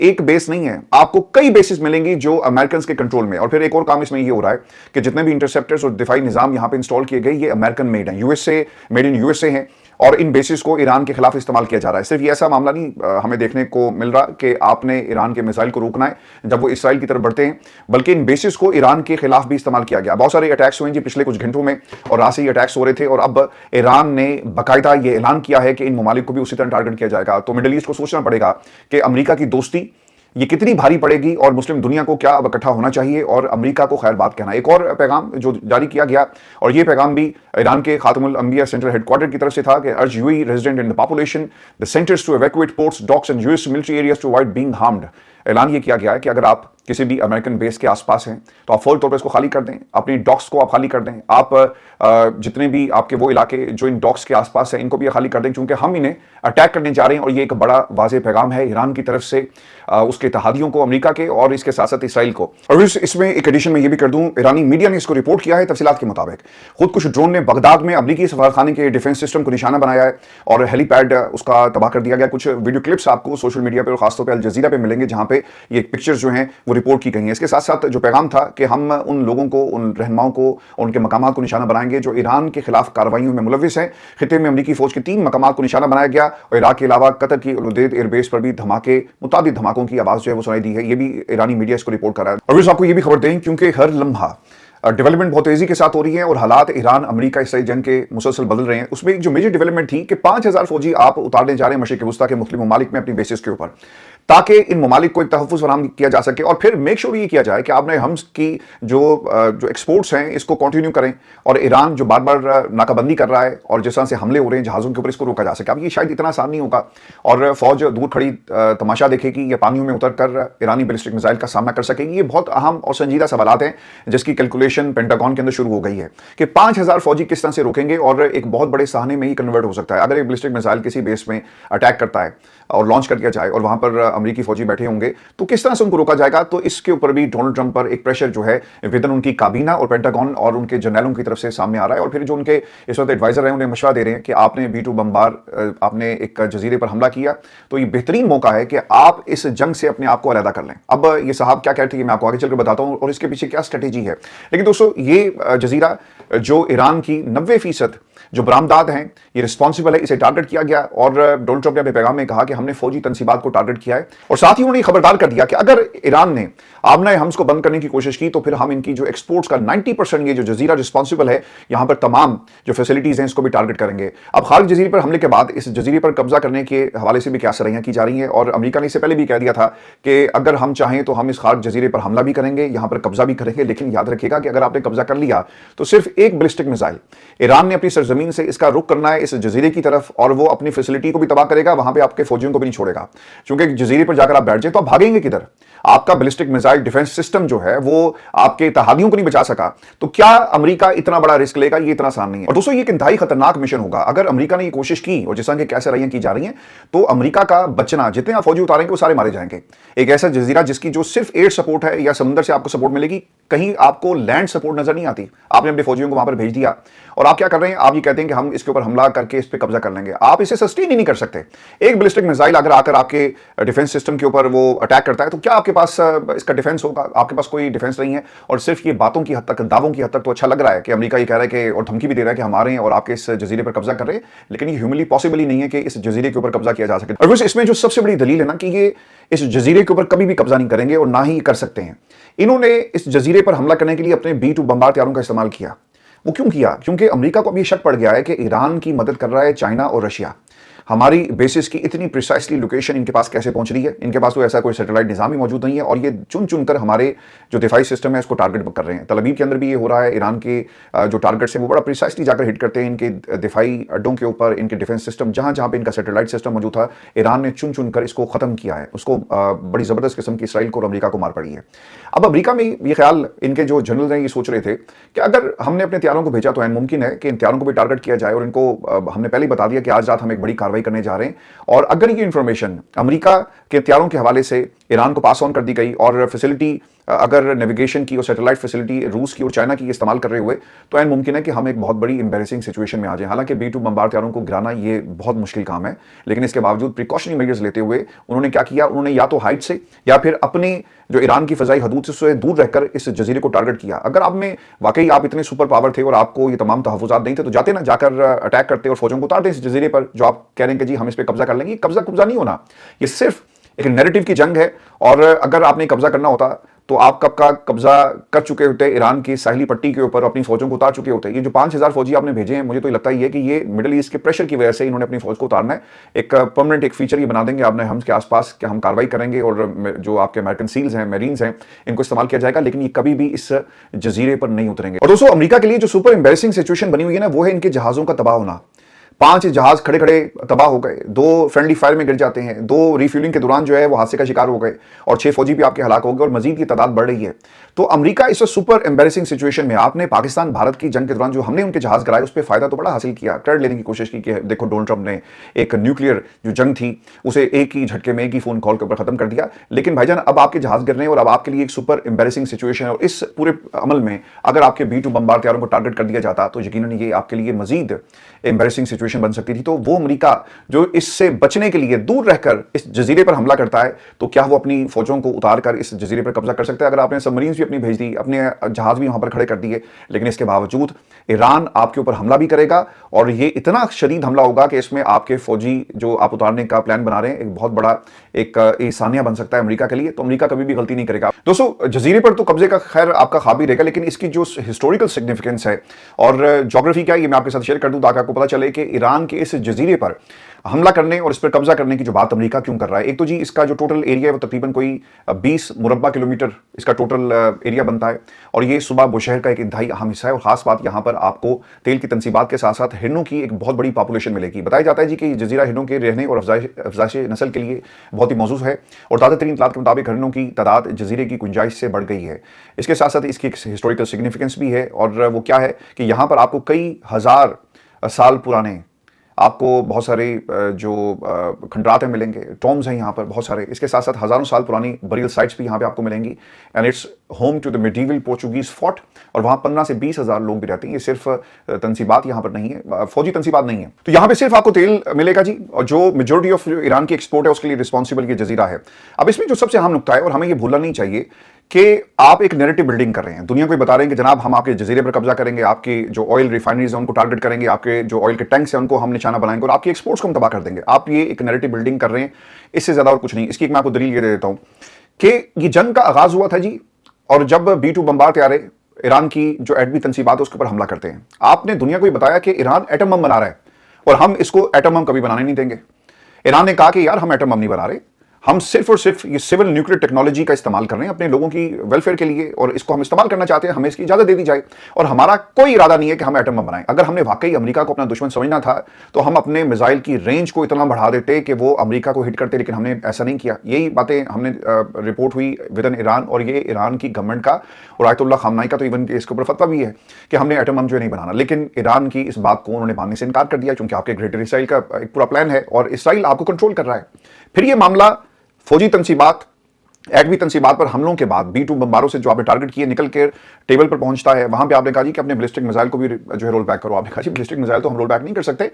एक बेस नहीं है, आपको कई बेसिस मिलेंगी जो अमेरिकन के कंट्रोल में। और फिर एक और काम इसमें ये हो रहा है कि जितने भी इंटरसेप्टर्स और दिफाई निजाम यहां पे इंस्टॉल किए गए, ये अमेरिकन मेड हैं, यूएसए, मेड इन यूएसए हैं, और इन बेसिस को ईरान के खिलाफ इस्तेमाल किया जा रहा है। सिर्फ ये ऐसा मामला नहीं हमें देखने को मिल रहा कि आपने ईरान के मिसाइल को रोकना है जब वो इसराइल की तरफ बढ़ते हैं, बल्कि इन बेसिस को ईरान के खिलाफ भी इस्तेमाल किया गया। बहुत सारे अटैक्स हुए जी पिछले कुछ घंटों में, और रात से ये अटैक्स हो रहे थे, और अब ईरान ने बाकायदा ये ऐलान किया है कि इन ममालिक को भी उसी तरह टारगेट किया जाएगा। तो मिडिल ईस्ट को सोचना पड़ेगा कि अमेरिका की दोस्ती ये कितनी भारी पड़ेगी, और मुस्लिम दुनिया को क्या अब इकट्ठा होना चाहिए और अमेरिका को खैर बात कहना। एक और पैगाम जो जारी किया गया, और ये पैगाम भी ईरान के खातमुल अंबिया सेंट्रल हेडक्वार्टर की तरफ से था कि urge UAE resident in the population the centres to evacuate ports, docks and US military areas to avoid being harmed. ऐलान ये किया गया है कि अगर आप किसी भी अमेरिकन बेस के आसपास हैं तो आप फौरी तौर पर इसको खाली कर दें, अपनी डॉक्स को आप खाली कर दें, आप जितने भी आपके वो इलाके जो इन डॉक्स के आसपास हैं इनको भी खाली कर दें, क्योंकि हम इन्हें अटैक करने जा रहे हैं। और ये एक बड़ा वाज़ेह पैगाम है ईरान की तरफ से उसके इत्तेहादियों को, अमेरिका के, और इसके साथ साथ इसराइल को। और इसमें एक एडिशन में ये भी कर दूं, ईरानी मीडिया ने इसको रिपोर्ट किया है तफसीलात के मुताबिक। खुद कुछ ड्रोन ने बगदाद में अमरीकी सफारतखाने के डिफेंस सिस्टम को निशाना बनाया है, और हेलीपैड उसका तबाह कर दिया गया। कुछ वीडियो क्लिप्स आपको सोशल मीडिया पर और खासतौर पर अल जजीरा पे मिलेंगे, जहां पे ये पिक्चर्स जो हैं वो रिपोर्ट की गई हैं। इसके साथ साथ जो पैगाम था कि हम उन लोगों को, उन रहनुमाओं को, उनके मकामात को निशाना बनाएंगे जो ईरान के खिलाफ कार्रवाइयों में मुलविस हैं। खिते में अमरीकी फौज के 3 मकामात को निशाना बनाया गया, और इराक के अलावा कतर की उलुदेद एयरबेस पर भी धमाके, मुताबिक धमाकों की आवाज जो है वो सुनाई दी है। ये भी ईरानी मीडिया इसको रिपोर्ट कर रहा है। और आपको ये भी खबर दें, क्योंकि हर लम्हा डेवलपमेंट बहुत तेजी के साथ हो रही है और हालात ईरान अमेरिका इसराइल जंग के मुसलसल बदल रहे हैं। उसमें एक जो मेजर डेवलपमेंट थी कि 5000 फौजी आप उतारने जा रहे हैं मशरिक वस्ता के मुख्तलिफ ममालिक में अपनी बेसिस के ऊपर, ताकि इन ममालिक को एक तहफ़्फ़ुज़ फराहम किया जा सके। और फिर मेक श्योर ये किया जाए कि आपने हम्स की जो एक्सपोर्ट्स हैं इसको कंटिन्यू करें, और ईरान जो बार बार नाकाबंदी कर रहा है और जिस तरह से हमले हो रहे हैं जहाज़ों के ऊपर, इसको रोका जा सके। अब ये शायद इतना आसान नहीं होगा, और फौज दूर खड़ी तमाशा देखेगी या पानियों में उतर कर ईरानी बैलिस्टिक मिसाइल का सामना कर सकेगी। ये बहुत अहम और संजीदा सवालात हैं जिसकी कैलकुलेशन पेंटागन के अंदर शुरू हो गई है कि 5000 फौजी किस तरह से रोकेंगे, और एक बहुत बड़े सहाने में ही कन्वर्ट हो सकता है। अगर एक बैलिस्टिक मिसाइल किसी बेस में अटैक करता है और लॉन्च कर दिया जाए और वहां पर अमेरिकी फौजी बैठे होंगे, तो किस तरह से उनको रोका जाएगा। तो इसके ऊपर भी डोनाल्ड ट्रंप पर एक प्रेशर जो है विदन उनकी काबीना और पेंटागन और उनके जनरलों की तरफ से सामने आ रहा है। और फिर जो उनके इस वक्त एडवाइजर हैं उन्हें मशवरा दे रहे हैं कि आपने B-2 बमबार, आपने एक जजीरे पर हमला किया, तो ये बेहतरीन मौका है कि आप इस जंग से अपने आप को अलहदा कर लें। अब ये साहब क्या कहते हैं मैं आपको आगे चलकर बताता हूं और इसके पीछे क्या स्ट्रेटेजी है। लेकिन दोस्तों, ये जजीरा जो ईरान की 90% जो बरामदात हैं ये रिस्पॉन्सिबल है, इसे टारगेट किया गया। और डोनाल्ड ट्रंप ने अपने पैगाम में कहा कि हमने फौजी तंसीबात को टारगेट किया है, और साथ ही उन्होंने खबरदार कर दिया कि अगर ईरान ने आमना हम्स को बंद करने की कोशिश की तो फिर हम इनकी जो एक्सपोर्ट्स का 90% ये जो जजीरा रिस्पॉन्सिबल है यहां पर तमाम जो फैसिलिटीज हैं इसको भी टारगेट करेंगे। अब खालिद जजीरे पर हमले के बाद इस जजीरे पर कब्जा करने के हवाले से भी क्या सरैयां की जा रही हैं, और अमेरिका ने इससे पहले भी कह दिया था कि अगर हम चाहें तो हम इस खालिद जजीरे पर हमला भी करेंगे, यहां पर कब्जा भी करेंगे। लेकिन याद रखिएगा कि अगर आपने कब्जा कर लिया तो सिर्फ एक बैलिस्टिक मिसाइल ईरान ने अपनी सरजमीन से इसका रुख करना है इस जजीरे की तरफ, और वो अपनी फैसिलिटी को भी तबाह करेगा, वहां पे आपके फौजियों को भी नहीं छोड़ेगा। क्योंकि जजीरे पर जाकर आप बैठ जाए तो आप भागेंगे किधर? आपका बैलिस्टिक मिसाइल डिफेंस सिस्टम जो है वो आपके इत्तेहादियों को नहीं बचा सका, तो क्या अमेरिका इतना बड़ा रिस्क लेगा? ये इतना आसान नहीं है। और दोस्तों, ये एक इंतहाई खतरनाक मिशन होगा। अगर अमेरिका ने ये कोशिश की और जिस तरह की कैसे रैयां की जा रही हैं, तो अमेरिका का बचना, जितने आप फौजी उतारेंगे वो सारे मारे जाएंगे। एक ऐसा जजीरा जिसकी जो सिर्फ एयर सपोर्ट है या समुद्र से आपको सपोर्ट मिलेगी, कहीं आपको लैंड सपोर्ट नजर नहीं आती। आपने अपने फौजियों को वहां पर भेज दिया और आप क्या कर रहे हैं? आप ये कहते हैं कि हम इसके ऊपर हमला करके इस पर कब्जा कर लेंगे। आप इसे सस्टेन ही नहीं कर सकते। एक बैलिस्टिक मिसाइल अगर आकर आपके डिफेंस सिस्टम के ऊपर वो अटैक करता है तो क्या आपके पास इसका डिफेंस होगा? आपके पास कोई डिफेंस नहीं है। और सिर्फ ये बातों की हद तक, दावों की हद तक तो अच्छा लग रहा है कि अमेरिका ये कह रहा है कि, और धमकी भी दे रहा है कि हम आ रहे हैं और आपके इस जजीरे पर कब्जा कर रहे हैं, लेकिन ये ह्यूमनली पॉसिबल ही नहीं है कि इस जजीरे के ऊपर कब्जा किया जा सके। और वैसे इसमें जो सबसे बड़ी दलील है ना कि ये इस जजीरे के ऊपर कभी भी कब्जा नहीं करेंगे और ना ही कर सकते हैं। इन्होंने इस जजीरे पर हमला करने के लिए अपने B-2 बमबार तैयारों का इस्तेमाल किया। वो क्यों किया? क्योंकि अमेरिका को अब ये शक पड़ गया है कि ईरान की मदद कर रहा है चाइना और रशिया। हमारी बेसिस की इतनी प्रिसाइसली लोकेशन इनके पास कैसे पहुंच रही है? इनके पास तो ऐसा कोई सैटेलाइट निज़ाम ही मौजूद नहीं है, और ये चुन चुन कर हमारे जो दिफाई सिस्टम है इसको टारगेट कर रहे हैं। तल अवीव के अंदर भी ये हो रहा है। ईरान के जो टारगेट्स हैं वो बड़ा प्रिसाइसली जाकर हिट करते हैं इनके दिफाई अड्डों के ऊपर, इनके डिफेंस सिस्टम, जहां जहां पे इनका सैटेलाइट सिस्टम मौजूद था, ईरान ने चुन चुन कर इसको खत्म किया है। उसको बड़ी जबरदस्त किस्म की इसराइल को और अमेरिका को मार पड़ी है। अब अमेरिका में ये ख्याल, इनके जो जनरल हैं ये सोच रहे थे कि अगर हमने अपने तैयारों को भेजा तो मुमकिन है कि इन तैयारों को भी टारगेट किया जाए, और इनको हमने पहले ही बता दिया कि आज रात हम एक बड़ी कार्रवाई करने जा रहे हैं। और अगर ये इंफॉर्मेशन अमेरिका के हथियारों के हवाले से ईरान को पास ऑन कर दी गई और फैसिलिटी अगर नेविगेशन की और सैटेलाइट फैसिलिटी रूस की और चाइना की इस्तेमाल कर रहे हुए, तो ऐन मुमकिन है कि हम एक बहुत बड़ी एम्बेरसिंग सिचुएशन में आ जाए। हालांकि B-2 बमबार तैयारों को गिराना ये बहुत मुश्किल काम है, लेकिन इसके बावजूद प्रिकॉशनरी मेजर्स लेते हुए उन्होंने क्या किया, उन्होंने या तो हाइट से या फिर अपने जो ईरान की फजाई हदूद से उससे दूर रहकर इस जजीरे को टारगेट किया। अगर आप में वाकई आप इतने सुपर पावर थे और आपको ये तमाम तहफुजात नहीं थे, तो जाते ना, जाकर अटैक करते और फौजों को उतारते इस जजीरे पर, जो आप कह रहे हैं कि जी हम इस पर कब्जा कर लेंगे। कब्जा नहीं होना, ये सिर्फ एक नैरेटिव की जंग है। और अगर आपने कब्जा करना होता तो आप कब का कब्जा कर चुके होते ईरान की साहिली पट्टी के ऊपर, अपनी फौजों को उतार चुके होते। ये जो 5000 फौजी आपने भेजे हैं, मुझे तो लगता ही है कि ये मिडिल ईस्ट के प्रेशर की वजह से इन्होंने अपनी फौज को उतारना है। एक परमानेंट एक फीचर ये बना देंगे आपने हम के आसपास कि हम कार्रवाई करेंगे और जो आपके अमेरिकन सील्स हैं, मेरीन्स हैं, इनको इस्तेमाल किया जाएगा, लेकिन ये कभी भी इस जजीरे पर नहीं उतरेंगे। और दोस्तों, अमेरिका के लिए जो सुपर एम्बैरेसिंग सिचुएशन बनी हुई है ना, वो है इनके जहाजों का तबाह होना। 5 जहाज खड़े खड़े तबाह हो गए, 2 फ्रेंडली फायर में गिर जाते हैं, 2 रिफ्यूलिंग के दौरान जो है वो हादसे का शिकार हो गए, और 6 फौजी भी आपके हलाक हो गए, और मजीद की तादाद बढ़ रही है। तो अमेरिका इस सुपर एम्बैरेसिंग सिचुएशन में, आपने पाकिस्तान भारत की जंग के दौरान जो हमने उनके जहाज गिराए उस पर फायदा तो बड़ा हासिल किया, क्रेडिट लेने की कोशिश की कि देखो डोनाल्ड ट्रंप ने एक न्यूक्लियर जो जंग थी उसे एक ही झटके में, एक ही फोन कॉल के ऊपर खत्म कर दिया। लेकिन भाईजान, अब आपके जहाज गिर रहे हैं और अब आपके लिए एक सुपर एम्बैरेसिंग सिचुएशन है, और इस पूरे अमल में अगर आपके B-2 बमबार तैयारों को टारगेट कर दिया जाता तो यकीनन ये आपके लिए मजीद एम्बैरेसिंग सिचुएशन बन सकती थी। तो वो अमेरिका जो इससे बचने के लिए दूर रहकर इस जजीरे पर हमला करता है, तो क्या वो अपनी फौजों को उतारकर इस जजीरे पर कब्जा कर सकता है? अगर आपने सबमरीन्स भी अपनी भेज दी, अपने जहाज भी वहां पर खड़े कर दिए, लेकिन इसके बावजूद ईरान आपके ऊपर हमला भी करेगा, और ये इतना शदीद हमला होगा कि इसमें आपके फौजी जो आप उतारने का प्लान बना रहे हैं एक बहुत बड़ा एक इंसानिया बन सकता है अमेरिका के लिए। तो अमेरिका कभी भी गलती नहीं करेगा। दोस्तों, जजीरे पर तो कब्जे का खैर आपका ख्वाब ही रहेगा, लेकिन इसकी जो हिस्टोरिकल सिग्निफिकेंस है और ज्योग्राफी क्या है, ये मैं आपके साथ शेयर कर दूं ताकि आपको पता चले कि ईरान के इस जजीरे पर हमला करने और इस पर कब्जा करने की जो बात अमेरिका क्यों कर रहा है। एक तो जी इसका जो टोटल एरिया है वो तकरीबन कोई 20 मुरब्बा किलोमीटर इसका टोटल एरिया बनता है, और ये सुबह बुशहर का एक इंतहाई अहम हिस्सा है। और खास बात यहाँ पर आपको तेल की तनसीबात के साथ साथ हिरणों की एक बहुत बड़ी पॉपुलेशन मिलेगी। बताया जाता है जी कि जजीरा हिरणों के रहने और अफजाइश नस्ल के लिए बहुत ही मौजूद है, और ताज़ा तरीन इत्तलात के मुताबिक हिरणों की तादाद जजीरे की गुंजाइश से बढ़ गई है। इसके साथ साथ इसकी एक हिस्टोरिकल सिग्निफिकेंस भी है, और वो क्या है कि यहाँ पर आपको कई हजार साल पुराने आपको बहुत सारे जो खंडरात हैं मिलेंगे, टॉम्स हैं यहाँ पर बहुत सारे। इसके साथ साथ हज़ारों साल पुरानी बरियल साइट्स भी यहाँ पे आपको मिलेंगी, and it's home to the medieval Portuguese fort, और वहाँ 15 से 20 हज़ार लोग भी रहते हैं। ये सिर्फ तनसीबात यहाँ पर नहीं है, फौजी तनसीबात नहीं है। तो यहाँ पे सिर्फ आपको तेल मिलेगा जी, और जो मेजोरिटी ऑफ ईरान की एक्सपोर्ट है उसके लिए रिस्पॉन्सिबल ये जजीरा है। अब इसमें जो सबसे अहम नुकता है, और हमें ये भूलना नहीं चाहिए, कि आप एक नैरेटिव बिल्डिंग कर रहे हैं, दुनिया को बता रहे हैं कि जनाब हम आपके जजीरे पर कब्जा करेंगे, आपकी जो ऑयल रिफाइनरीज हैं उनको टारगेट करेंगे, आपके जो ऑयल के टैंक्स हैं उनको हम निशाना बनाएंगे, और आपकी एक्सपोर्ट्स को हम तबाह कर देंगे। आप ये एक नैरेटिव बिल्डिंग कर रहे हैं, इससे ज्यादा और कुछ नहीं। इसकी एक मैं आपको दलील ये दे देता हूं कि ये जंग का आगाज हुआ था जी, और जब B-2 बमबार तैयारे ईरान की जो एटमी तनसीबात है उसके ऊपर हमला करते हैं। आपने दुनिया को बताया कि ईरान एटम बम बना रहा है, और हम इसको एटम बम कभी बनाने नहीं देंगे। ईरान ने कहा कि यार हम एटम बम नहीं बना रहे, हम सिर्फ और सिर्फ ये सिविल न्यूक्लियर टेक्नोलॉजी का इस्तेमाल कर रहे हैं अपने लोगों की वेलफेयर के लिए, और इसको हम इस्तेमाल करना चाहते हैं, हमें इसकी इजाजत दे दी जाए, और हमारा कोई इरादा नहीं है कि हम एटम बम बनाएं। अगर हमने वाकई अमेरिका को अपना दुश्मन समझना था तो हम अपने मिसाइल की रेंज को इतना बढ़ा देते कि वो अमेरिका को हिट करते, लेकिन हमने ऐसा नहीं किया। यही बातें हमने रिपोर्ट हुई विद इन ईरान, और ये ईरान की गवर्नमेंट का और आयतुल्लाह खामनाई का तो इवन इसके ऊपर फतवा भी है कि हमने एटम बम जो है नहीं बनाना। लेकिन ईरान की इस बात को उन्होंने मानने से इनकार कर दिया, क्योंकि आपके ग्रेटर इसराइल का एक पूरा प्लान है और इसराइल आपको कंट्रोल कर रहा है। फिर ये मामला फौजी तनसीबात, एटमी तनसीबात पर हमलों के बाद B-2 बमबारों से जो आपने टारगेट किए निकल के टेबल पर पहुंचता है। वहां पे आपने कहा जी कि अपने बैलिस्टिक मिसाइल को भी जो है रोल बैक करो। आपने कहा जी बैलिस्टिक मिसाइल तो हम रोल बैक नहीं कर सकते,